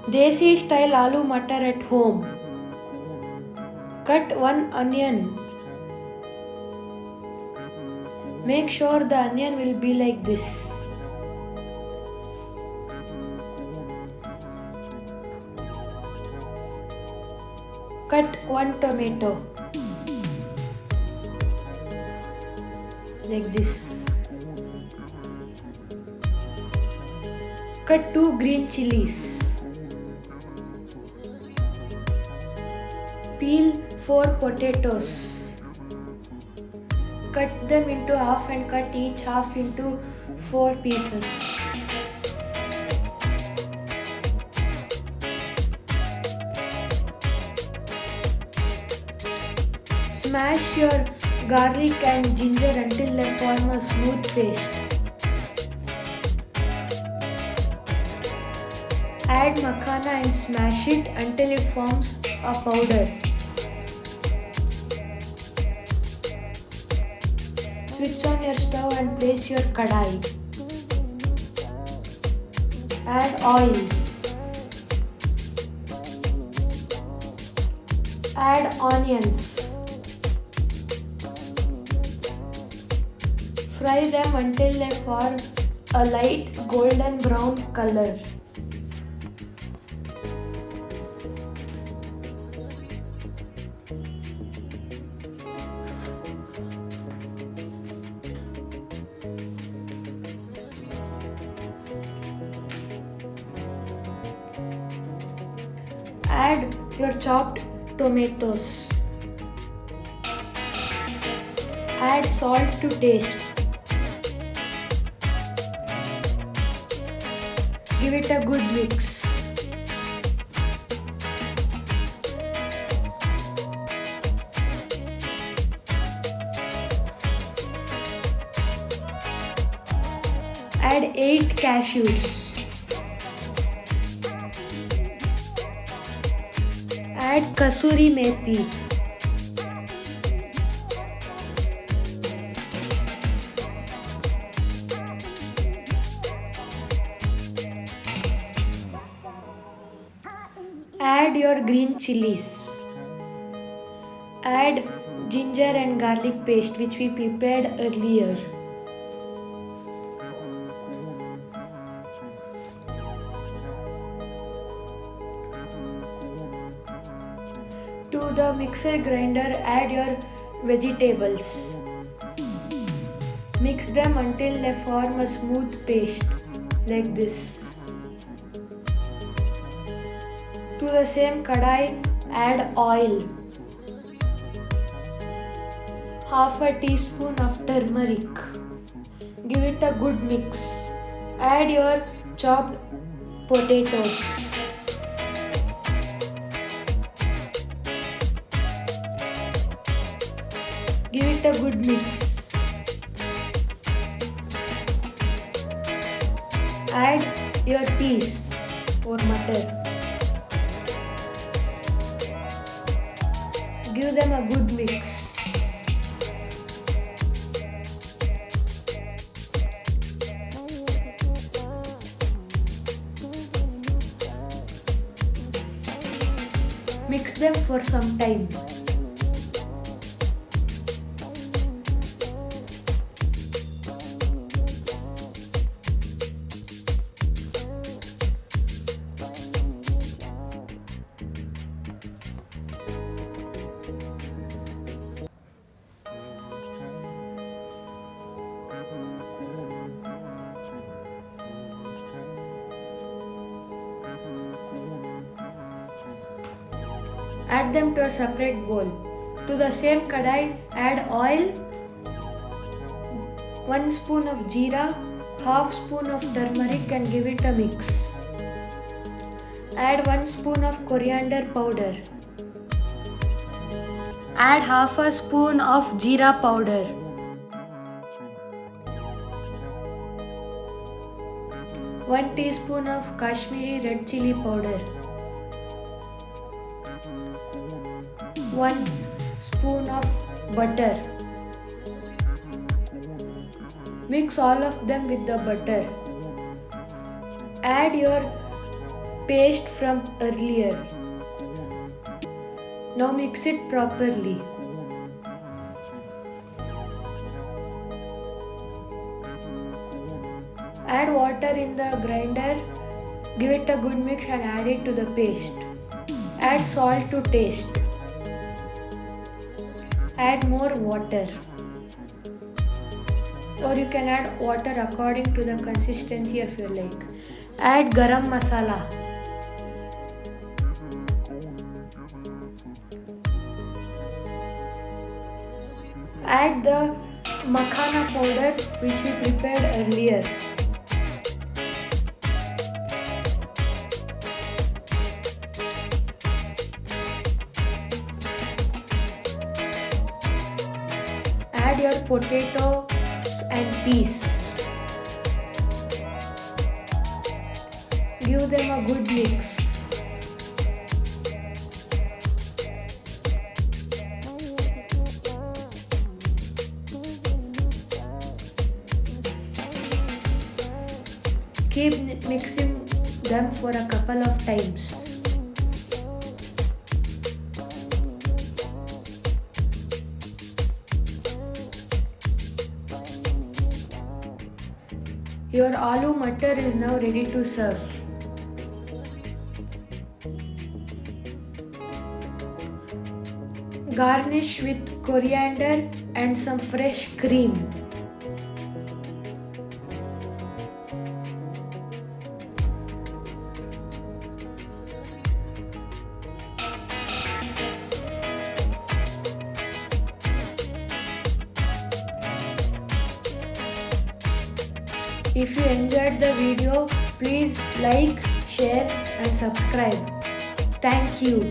Desi style aloo matar at home. Cut one onion. Make sure the onion will be like this. Cut one tomato like this. Cut two green chillies. Peel 4 potatoes. Cut them into half and cut each half into 4 pieces. Smash your garlic and ginger until they form a smooth paste. Add makhana and smash it until it forms a powder. Switch on your stove and place your kadai. Add oil. Add onions. Fry them until they form a light golden brown color. Add your chopped tomatoes. Add salt to taste. Give it a good mix. Add 8 cashews. Add Kasuri methi. Add your green chillies. Add ginger and garlic paste which we prepared earlier. To the mixer grinder, add your vegetables. Mix them until they form a smooth paste like this. To the same kadai, add oil. Half a teaspoon of turmeric. Give it a good mix. Add your chopped potatoes. Give it a good mix. Add your peas or matar. Give them a good mix. Mix them for some time. Add them to a separate bowl. To the same kadai, add oil, 1 spoon of jeera, half spoon of turmeric and give it a mix. Add 1 spoon of coriander powder. Add half a spoon of jeera powder. One teaspoon of Kashmiri red chilli powder. 1 spoon of butter. Mix all of them with the butter. Add your paste from earlier. Now mix it properly. Add water in the grinder, give it a good mix and add it to the paste. Add salt to taste. Add more water, or you can add water according to the consistency of your like. Add Garam Masala. Add the makhana powder which we prepared earlier. Add your potatoes and peas. Give them a good mix. Keep mixing them for a couple of times. Your aloo matar is now ready to serve. Garnish with coriander and some fresh cream. If you enjoyed the video, please like, share and subscribe. Thank you.